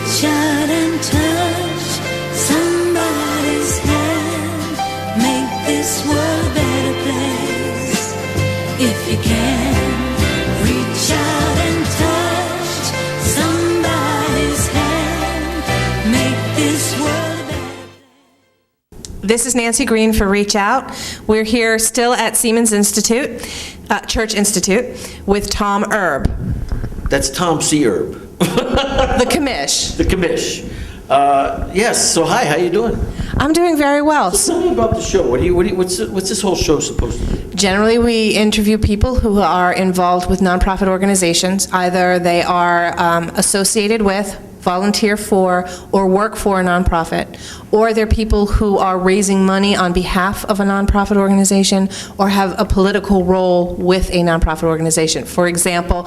reach out and touch somebody's hand. Make this world a better place. If you can, reach out and touch somebody's hand. Make this world a better place. This is Nancy Green for Reach Out. We're here still at Seamans Institute, Church Institute, with Tom Erb. That's Tom C. Erb. The commish. The commish. Yes, so hi, how you doing? I'm doing very well. So tell me about the show. What's this whole show supposed to be? Generally, we interview people who are involved with nonprofit organizations. Either they are associated with, volunteer for, or work for a nonprofit, or they're people who are raising money on behalf of a nonprofit organization or have a political role with a nonprofit organization. For example,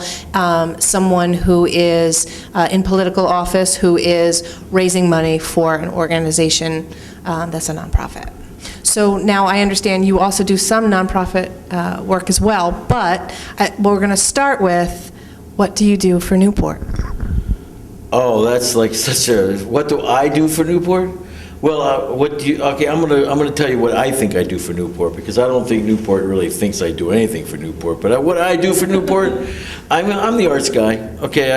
someone who is in political office who is raising money for an organization that's a nonprofit. So now I understand you also do some nonprofit work as well, but we're going to start with, what do you do for Newport? Oh, that's like such a, what do I do for Newport? Well, I'm gonna tell you what I think I do for Newport, because I don't think Newport really thinks I do anything for Newport, but what I do for Newport, I'm the arts guy. Okay,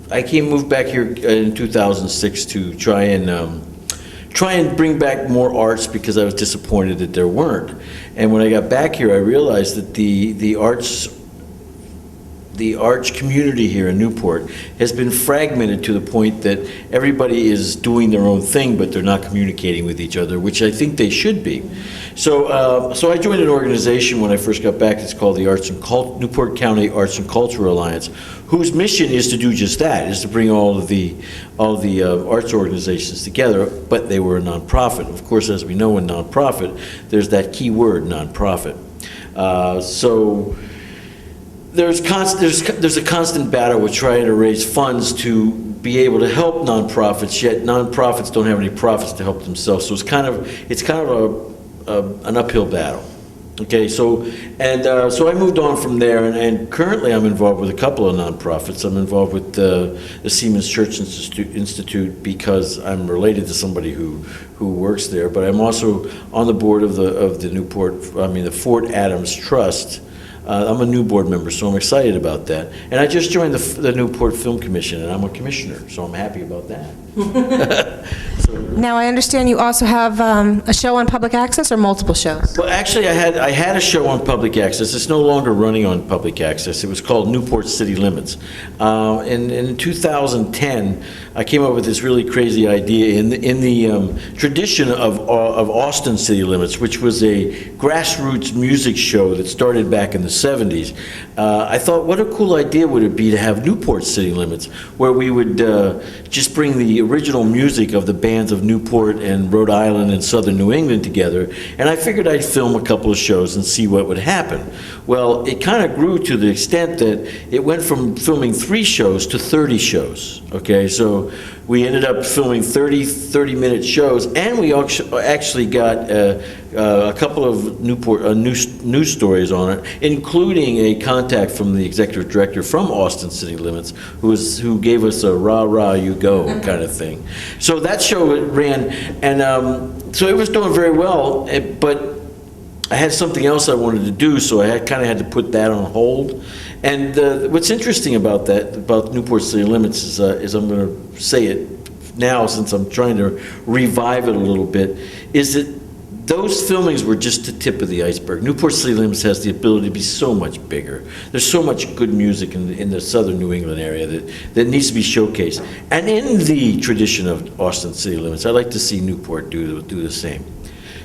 I moved back here in 2006 to try and bring back more arts, because I was disappointed that there weren't. And when I got back here, I realized that the arts community here in Newport has been fragmented to the point that everybody is doing their own thing, but they're not communicating with each other, which I think they should be. So I joined an organization when I first got back. It's called the Newport County Arts and Culture Alliance, whose mission is to do just that, is to bring all the arts organizations together, but they were a nonprofit. Of course, as we know in nonprofit, there's that key word, nonprofit. So there's a constant battle with trying to raise funds to be able to help nonprofits, yet nonprofits don't have any profits to help themselves. So it's kind of an uphill battle. Okay, so I moved on from there, and currently I'm involved with a couple of nonprofits. I'm involved with the Seamans Church Institute because I'm related to somebody who works there, but I'm also on the board of the Fort Adams Trust. I'm a new board member, so I'm excited about that. And I just joined the Newport Film Commission, and I'm a commissioner, so I'm happy about that. Now, I understand you also have a show on public access, or multiple shows? Well, actually, I had a show on public access. It's no longer running on public access. It was called Newport City Limits. In 2010, I came up with this really crazy idea in the tradition of Austin City Limits, which was a grassroots music show that started back in the 70s. I thought, what a cool idea would it be to have Newport City Limits, where we would just bring the original music of the bands of Newport and Rhode Island and Southern New England together, and I figured I'd film a couple of shows and see what would happen. Well, it kind of grew to the extent that it went from filming 3 shows to 30 shows, okay? So we ended up filming 30-minute shows, and we actually got a couple of Newport news stories on it, including a contact from the executive director from Austin City Limits, who gave us a rah you go kind of thing. So that show ran, and so it was doing very well, but I had something else I wanted to do, so I kind of had to put that on hold. And what's interesting about Newport City Limits is I'm going to say it now, since I'm trying to revive it a little bit, is that those filmings were just the tip of the iceberg. Newport City Limits has the ability to be so much bigger. There's so much good music in the southern New England area that needs to be showcased. And in the tradition of Austin City Limits, I'd like to see Newport do the same.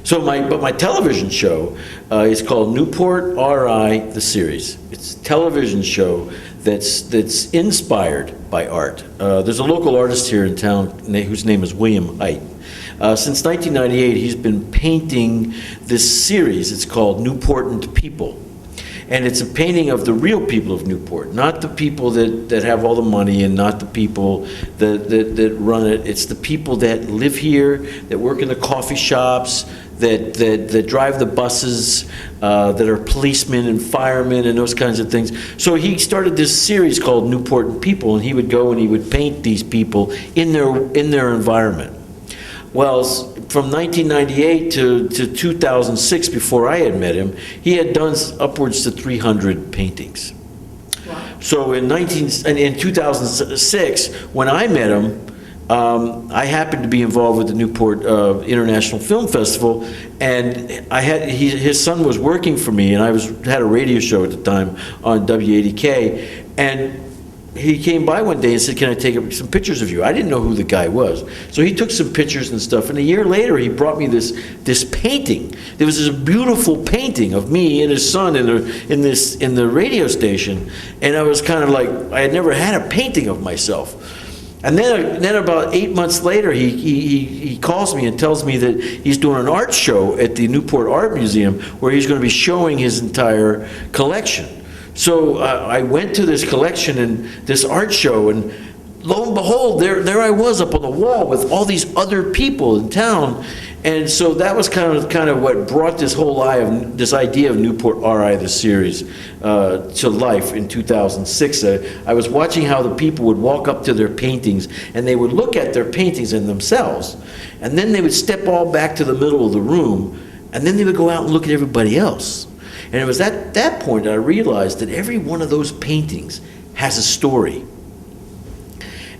So my television show is called Newport RI, the series. It's a television show that's inspired by art. There's a local artist here in town whose name is William Height. Since 1998, he's been painting this series. It's called Newportant People. And it's a painting of the real people of Newport, not the people that have all the money and not the people that run it. It's the people that live here, that work in the coffee shops, that drive the buses, that are policemen and firemen and those kinds of things. So he started this series called Newport and People, and he would go and he would paint these people in their environment. Well, from 1998 to 2006, before I had met him, he had done upwards to 300 paintings. Wow. So in 2006, when I met him, I happened to be involved with the Newport International Film Festival, and his son was working for me, and I had a radio show at the time on W80K, and he came by one day and said, "Can I take some pictures of you?" I didn't know who the guy was. So he took some pictures and stuff, and a year later he brought me this painting. There was this beautiful painting of me and his son in the radio station, and I was kind of like, I had never had a painting of myself. And then about 8 months later, he calls me and tells me that he's doing an art show at the Newport Art Museum where he's going to be showing his entire collection. So I went to this collection and this art show, and lo and behold, there I was up on the wall with all these other people in town. And so that was kind of what brought this whole this idea of Newport RI, the series, to life in 2006. I was watching how the people would walk up to their paintings, and they would look at their paintings and themselves, and then they would step all back to the middle of the room, and then they would go out and look at everybody else. And it was at that point that I realized that every one of those paintings has a story.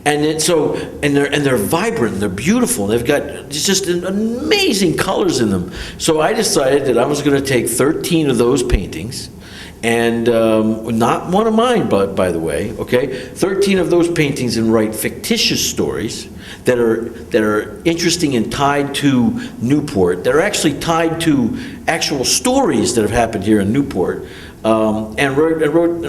And they're vibrant, and they're beautiful, and they've got just amazing colors in them. So I decided that I was going to take 13 of those paintings, and not one of mine, by the way, okay? 13 of those paintings, and write fictitious stories that are interesting and tied to Newport. They're actually tied to actual stories that have happened here in Newport. And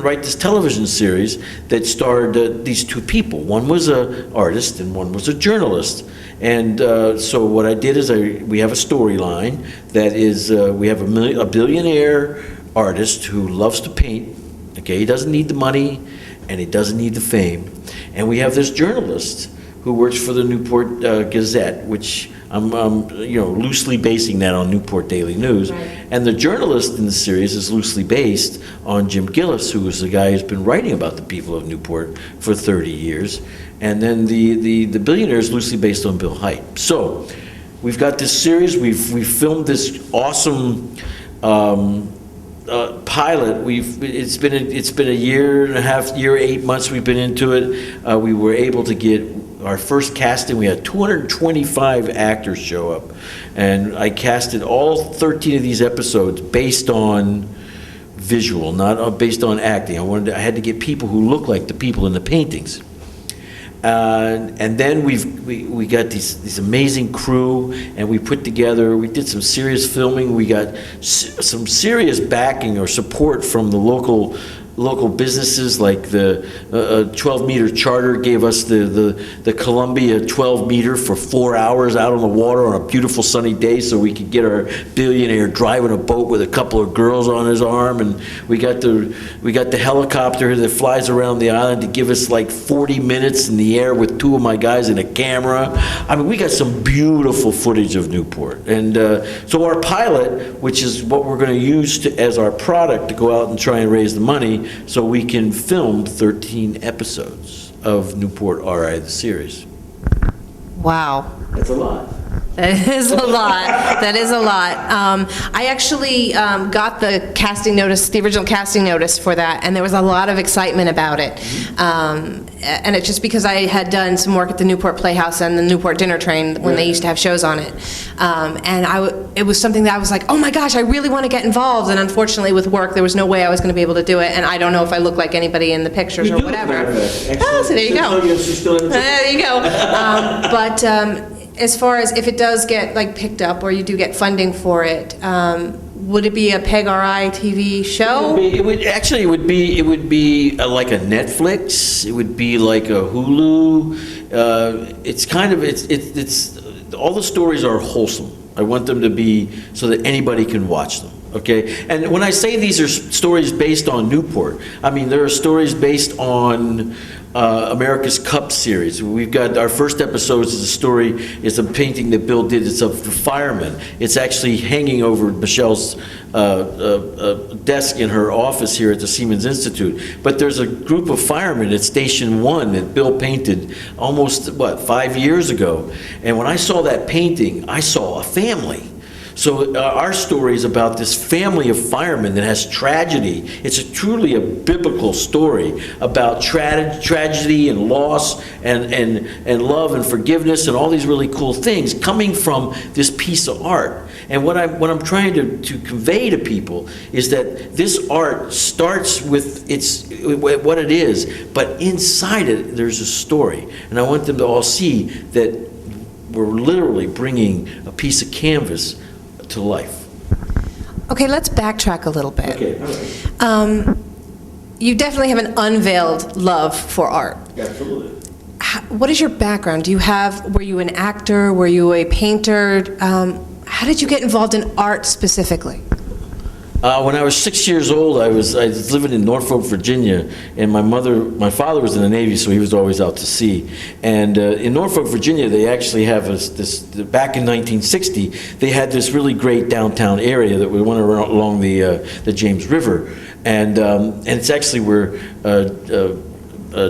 write this television series that starred these two people. One was an artist and one was a journalist. And so what I did is we have a storyline that is, we have a billionaire artist who loves to paint. Okay, he doesn't need the money and he doesn't need the fame. And we have this journalist who works for the Newport Gazette, which I'm loosely basing that on Newport Daily News. Right. And the journalist in the series is loosely based on Jim Gillis, who is the guy who's been writing about the people of Newport for 30 years. And then the billionaire is loosely based on Bill Hite. So we've got this series. We've filmed this awesome pilot. It's been a year and a half, 8 months we've been into it. We were able to get our first casting. We had 225 actors show up, and I casted all 13 of these episodes based on visual, not based on acting. I had to get people who look like the people in the paintings. And then we got this amazing crew, and we did some serious filming. We got some serious backing or support from the local businesses, like the 12-meter charter gave us the Columbia 12-meter for 4 hours out on the water on a beautiful sunny day, so we could get our billionaire driving a boat with a couple of girls on his arm. And we got the helicopter that flies around the island to give us like 40 minutes in the air with two of my guys and a camera. I mean, we got some beautiful footage of Newport. And so our pilot, which is what we're going to use as our product to go out and try and raise the money so we can film 13 episodes of Newport RI, the series. Wow. That's a lot. That is a lot. That is a lot. I actually got the casting notice, the original casting notice for that, and there was a lot of excitement about it. And it's just because I had done some work at the Newport Playhouse and the Newport Dinner Train when they used to have shows on it. And it was something that I was like, oh my gosh, I really want to get involved. And unfortunately with work, there was no way I was going to be able to do it. And I don't know if I look like anybody in the pictures or whatever. Oh, so there you go. There you go. But as far as if it does get picked up or you do get funding for it, would it be a PEG RI TV show? It would be like a Netflix. It would be like a Hulu. It's all the stories are wholesome. I want them to be so that anybody can watch them. okay? And when I say these are stories based on Newport, I mean, there are stories based on America's Cup series. We've got our first episode is a story, is a painting that Bill did. It's of the firemen. It's actually hanging over Michelle's desk in her office here at the Seamans Institute. But there's a group of firemen at Station 1 that Bill painted almost, 5 years ago. And when I saw that painting, I saw a family. So our story is about this family of firemen that has tragedy. It's truly a biblical story about tragedy and loss and love and forgiveness and all these really cool things coming from this piece of art. And what I'm trying to convey to people is that this art starts with what it is, but inside it there's a story. And I want them to all see that we're literally bringing a piece of canvas to life. Okay, let's backtrack a little bit. Okay, all right. You definitely have an unveiled love for art. Absolutely. What is your background? Were you an actor? Were you a painter? How did you get involved in art specifically? When I was 6 years old, I was living in Norfolk, Virginia, and my father was in the Navy, so he was always out to sea. And in Norfolk, Virginia, they actually have back in 1960, they had this really great downtown area that we went along the James River, and it's actually where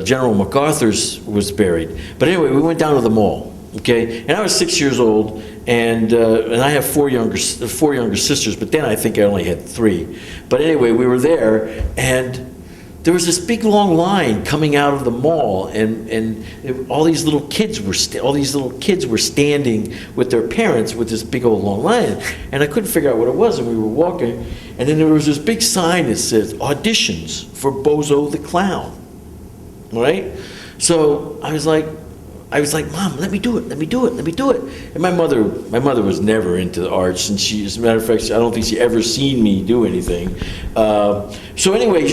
General MacArthur's was buried. But anyway, we went down to the mall, okay? And I was 6 years old. And I have four younger sisters, but then I think I only had 3. But anyway, we were there, and there was this big long line coming out of the mall, and all these little kids were standing with their parents with this big old long line, and I couldn't figure out what it was. And we were walking, and then there was this big sign that says auditions for Bozo the Clown, right? So I was like, Mom, let me do it. And my mother was never into the arts, and as a matter of fact, I don't think she ever seen me do anything. So anyway,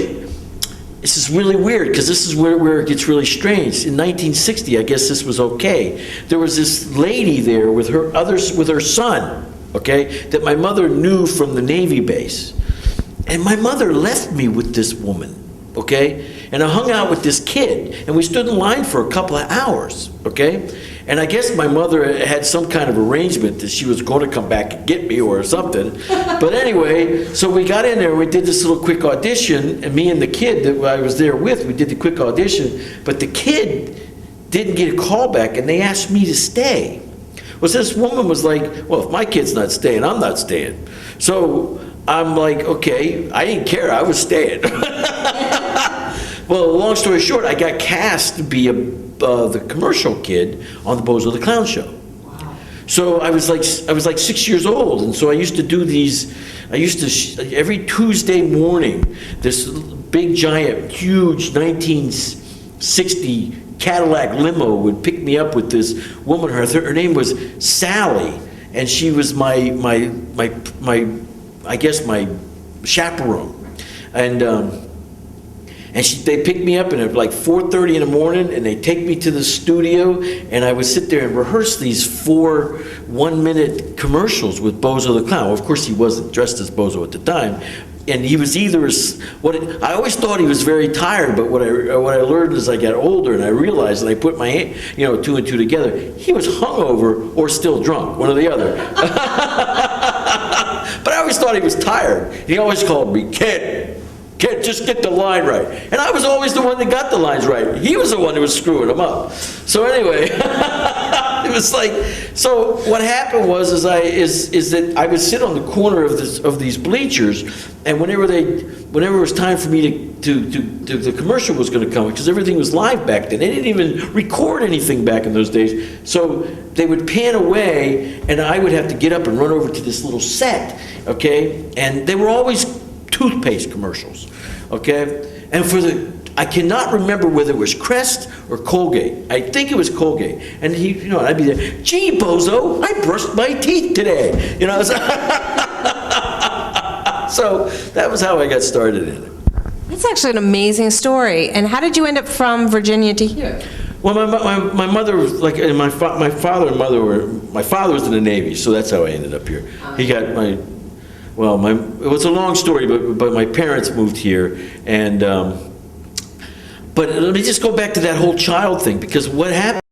this is really weird, because this is where it gets really strange. In 1960, I guess this was okay. There was this lady there with her son, okay, that my mother knew from the Navy base. And my mother left me with this woman, okay? And I hung out with this kid, and we stood in line for a couple of hours, okay? And I guess my mother had some kind of arrangement that she was going to come back and get me or something. But anyway, so we got in there, we did this little quick audition, and me and the kid that I was there with, we did the quick audition, but the kid didn't get a call back, and they asked me to stay. Well, this woman was like, well, if my kid's not staying, I'm not staying. So I'm like, okay, I didn't care, I was staying. Well, long story short, I got cast to be the commercial kid on the Bozo the Clown show. Wow. So I was like 6 years old, and so I used to do these. Every Tuesday morning, this big, giant, huge 1960 Cadillac limo would pick me up with this woman. Her name was Sally, and she was my I guess my chaperone, and they picked me up at like 4:30 in the morning, and they take me to the studio, and I would sit there and rehearse these 4 one-minute commercials with Bozo the Clown. Well, of course, he wasn't dressed as Bozo at the time, and he was either I always thought he was very tired, but what I learned as I got older, and I realized, and I put my hand, 2 and 2 together, he was hungover or still drunk, one or the other. But I always thought he was tired. He always called me, Kid, just get the line right. And I was always the one that got the lines right. He was the one who was screwing them up. So anyway, it was like, so what happened was that I would sit on the corner of these bleachers, and whenever it was time for me the commercial was going to come, because everything was live back then. They didn't even record anything back in those days. So they would pan away, and I would have to get up and run over to this little set, okay? And they were always toothpaste commercials, okay? And I cannot remember whether it was Crest or Colgate. I think it was Colgate. And I'd be there, gee, Bozo, I brushed my teeth today. So that was how I got started in it. That's actually an amazing story. And how did you end up from Virginia to here? Well, my mother was like, and my father and mother my father was in the Navy, so that's how I ended up here. He got well, it was a long story, but my parents moved here, and, but let me just go back to that whole child thing, because what happened